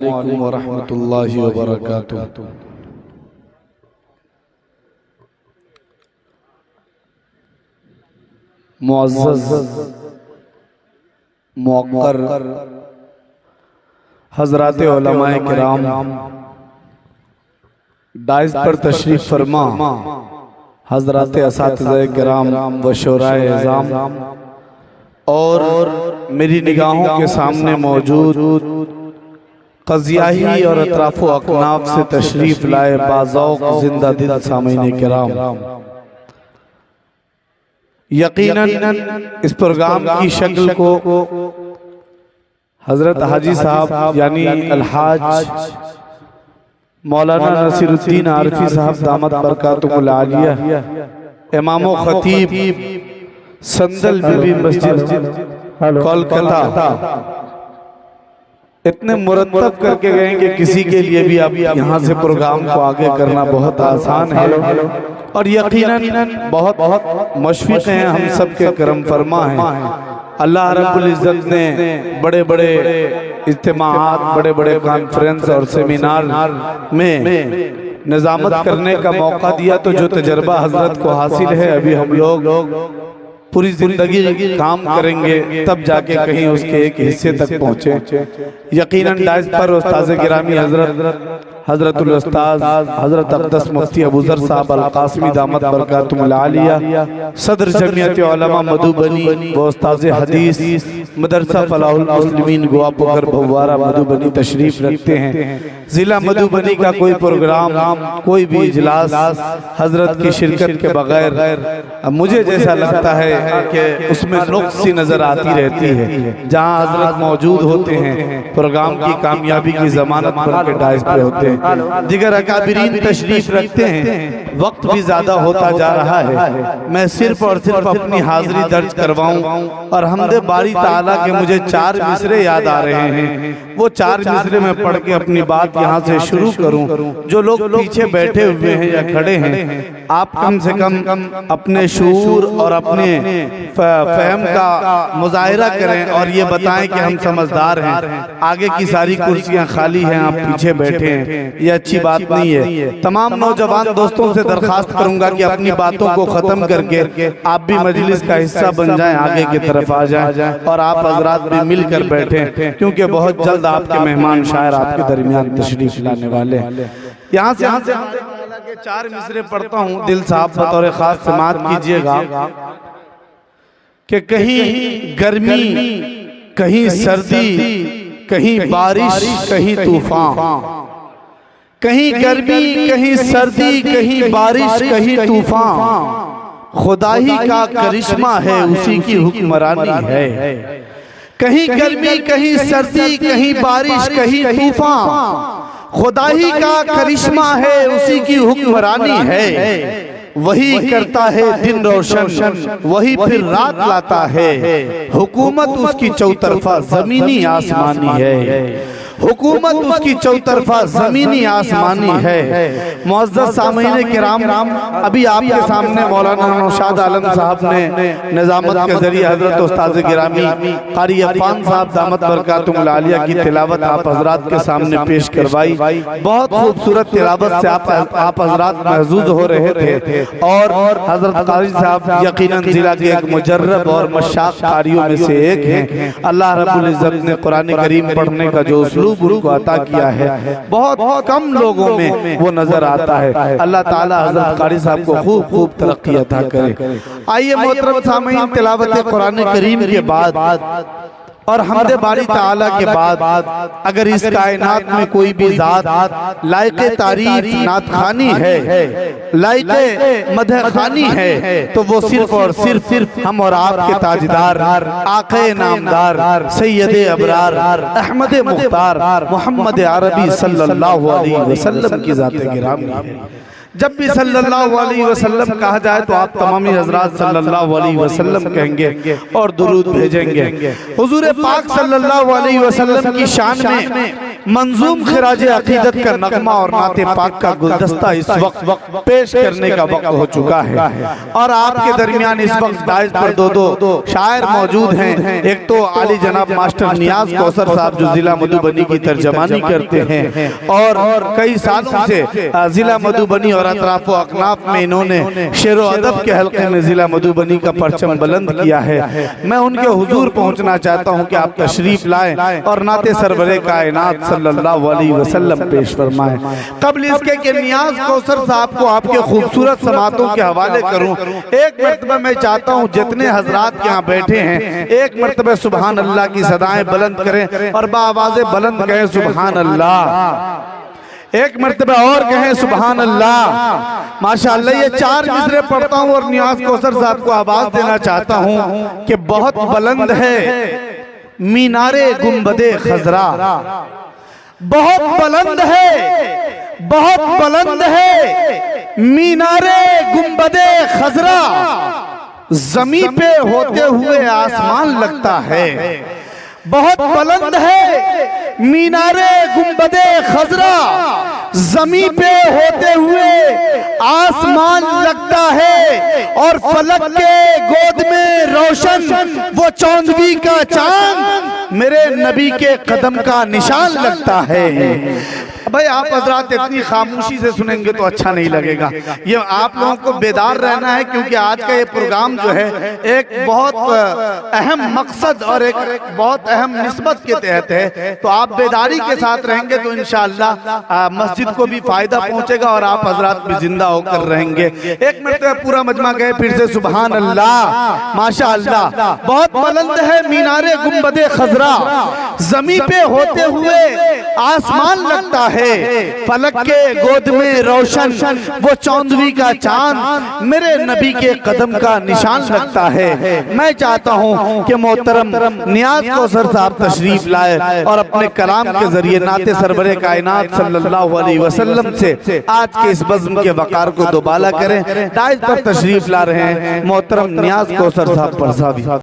अस्सलामुअलैकुम वरहमतुल्लाहि वबरकातुहू। मुअज़्ज़ज़ मुअक्कर हज़रात उलमाए किराम, डाइस पर तशरीफ फरमा हज़रात असातिज़ाए किराम व शोराए इज़ाम और मेरी निगाहों के सामने मौजूद क़ज़ियाही और अतराफ़ो अकनाफ से तशरीफ लाए बाज़ौक़ जिंदा दिल सामीन किराम, यकीनन इस प्रोग्राम की शक्ल को हज़रत हाजी साहब यानी अलहाज मौलाना नसीरुद्दीन आरफी साहब दामत बरकातुहुल आलिया, इमाम व खतीब संदल बीबी मस्जिद कोलकाता इतने मुरत्तब करके गए कि किसी के लिए भी अब यहाँ से प्रोग्राम को आगे करना बहुत आसान है और यकीनन बहुत मुशफ़िक़ हैं, हम सब के करम फरमा हैं। अल्लाह रब्बुल इज़्ज़त ने बड़े बड़े इज्तिमाआत, बड़े बड़े कॉन्फ्रेंस और सेमिनार में निज़ामत करने का मौका दिया, तो जो तजर्बा हजरत को हासिल है अभी हम लोग पूरी जिंदगी काम करेंगे तब जाके कहीं उसके एक हिस्से तक पहुँचे। यकीनन डाइस पर उस्ताज़ गिरामी हज़रतुल उस्ताज़ हज़रत अक़दस मुफ्ती अबू ज़र साहब अल क़ासिमी दामत बरकातुहुल आलिया, सदर जमीयत उलमा मधुबनी व उस्ताज़ हदीस मदरसा फलाहुल मुस्लिमीन गोवापुकर भवारा मधुबनी तशरीफ रखते हैं। ज़िला मधुबनी का कोई प्रोग्राम, कोई भी इजलास हजरत की शिरकत के बगैर मुझे जैसा लगता है कि उसमें नुक्स सी नजर आती रहती है। जहाँ हजरत मौजूद होते हैं प्रोग्राम की कामयाबी की जमानत बन के डाइस पे होते हैं, दिगर अकाबिरीन तशरीफ रखते हैं, वक्त भी ज्यादा होता जा रहा है। मैं सिर्फ और सिर्फ अपनी हाजिरी दर्ज करवाऊं और हमदे बारी ताला के मुझे 4 मिसरे याद आ रहे हैं, वो 4 मिसरे में पढ़ के अपनी बात यहाँ से शुरू करूं। जो लोग पीछे बैठे हुए हैं या खड़े हैं, आप कम से कम अपने शूर और अपने फहम का मुजाहिरा करें और ये बताएं कि हम समझदार हैं। आगे की सारी कुर्सियां खाली हैं, आप पीछे बैठे हैं, ये अच्छी बात नहीं है। तमाम नौजवान दोस्तों से दरखास्त करूंगा कि अपनी बातों को खत्म करके आप भी मजलिस का हिस्सा बन जाएं, आगे की तरफ आ जाएं और आप हजरात भी मिलकर बैठें, क्योंकि बहुत जल्द आपके मेहमान शायर आपके दरमियान तशरीफ लाने वाले हैं। यहाँ से 4 मिसरे पढ़ता हूँ, दिल साहब बतौर खास समात कीजिएगा कि कहीं गर्मी, कहीं सर्दी, कहीं बारिश, कहीं तूफान, कहीं गर्मी, कहीं सर्दी, कहीं बारिश, कहीं तूफान, खुदा ही का करिश्मा है, उसी की हुक्मरानी है। कहीं गर्मी, कहीं सर्दी, कहीं बारिश, कहीं तूफान, खुदा ही का करिश्मा है, उसी की हुक्मरानी है। वही करता है दिन रोशन, वही फिर रात लाता है, हुकूमत उसकी चौतरफा जमीनी आसमानी है, हुकूमत उसकी चौतरफा जमीनी आसमानी है। मुअज़्ज़ज़ सामीन किराम, अभी आपके सामने मौलाना नौशाद आलम साहब ने निज़ामत के जरिए हजरत उस्ताज़ गिरामी क़ारी अफ़ान साहब दामत बरकातुहुल आलिया की तिलावत आप हजरात के सामने पेश करवाई। बहुत खूबसूरत तिलावत से आप हजरात महज़ूज़ हो रहे थे और हजरत क़ारी साहब यकीनन जिला के एक मुजर्रब और मशाक़ क़ारियों में से एक हैं। अल्लाह रब्बुल इज़्ज़त ने कुरान करीम पढ़ने का जो उसलूब उनको अता किया है, बहुत कम लोगों में वो नजर आता है। अल्लाह ताला हज़रत क़ारी साहब को खूब खूब तरक्की अता करे। आइए मोहतरम सामीन, तिलावत कुरान करीम के बाद और हमदे बारी ताला के बाद अगर इस कायनात में कोई भी ज़ात लायके तारीफ नात खानी है, लायके मदह खानी है, तो वो सिर्फ और सिर्फ हम और आपके ताजदार आक़े नामदार सैयदे अबरार अहमद मुख्तार मोहम्मद अरबी सल्लल्लाहु अलैहि वसल्लम की ज़ात गिरामी है। जब भी सल्लल्लाहु अलैहि वसल्लम कहा जाए तो आप तमामी हजरात सल्लल्लाहु अलैहि वसल्लम कहेंगे और दुरूद भेजेंगे। हुजूर पाक सल्लल्लाहु अलैहि वसल्लम की शान में मंजूम खिराज अकीदत का नगमा और नाते पाक का गुलदस्ता इस वक्त पेश करने का वक्त हो चुका है और आपके दरमियान इस वक्त दाइज पर दो शायर मौजूद हैं। एक तो आली जनाब मास्टर नियाज कौसर साहब जो जिला मधुबनी की तर्जमानी करते हैं और कई सालों से जिला मधुबनी और अतराफो अकनाफ में इन्होंने शेरो अदब के हल्के में जिला मधुबनी का परचम बुलंद किया है। मैं उनके हुजूर पहुंचना चाहता हूं कि आप तशरीफ लाएं और नाते सरवरे कायनात सल्लल्लाहु अलैहि वसल्लम पेश फरमाएं। कबल इसके कि नियाज कौसर साहब को आपके खूबसूरत समातों के हवाले करूं, एक मरतबा मैं चाहता हूं जितने हजरात यहाँ बैठे हैं एक मरतबा सुभान अल्लाह की सदाएं बुलंद करें और बाआवाज़े बुलंद कहें सुभान अल्लाह। एक मरतबा और कहें सुभान अल्लाह। माशाअल्लाह ये 4 मिसरे पढ़ता हूँ और नियाज कौसर साहब को आवाज देना चाहता हूँ कि बहुत बुलंद है मीनारे गुंबदे खजरा, बहुत बुलंद है, बहुत बुलंद है मीनारे गुंबदे खजरा, जमी पे होते हुए आसमान लगता है। बहुत बुलंद है मीनारे गुंबदे खजरा, जमी पे होते हुए आसमान लगता है और फलक के गोद में रोशन वो चौंदवी का चांद मेरे नबी के कदम का निशान लगता है। भाई आप हजरात इतनी खामोशी से सुनेंगे तो अच्छा नहीं लगेगा। ये आप लोगों को बेदार रहना है क्योंकि आज का ये प्रोग्राम जो है एक बहुत अहम मकसद और एक बहुत अहम निस्बत के तहत है। तो आप बेदारी के साथ रहेंगे तो इंशाअल्लाह मस्जिद को भी फायदा पहुंचेगा और आप हजरात भी जिंदा होकर रहेंगे। एक मिनट में पूरा मजमा गए फिर से सुभान अल्लाह माशाअल्लाह। बहुत बुलंद है मीनारे गुंबदे खजरा, जमी पे होते हुए आसमान लगता है, फलक के गोद में रोशन वो चौंदवी का चांद मेरे नबी के कदम का निशान लगता है। मैं चाहता हूं कि मोहतरम नियाज कौसर साहब तशरीफ लाए और अपने कलाम के जरिए नाते सरवरे कायनात सल्लल्लाहु अलैहि वसल्लम से आज के इस बज़्म के वकार को दोबाला करें। दाइज पर तशरीफ ला रहे हैं मोहतरम नियाज कौसर साहब।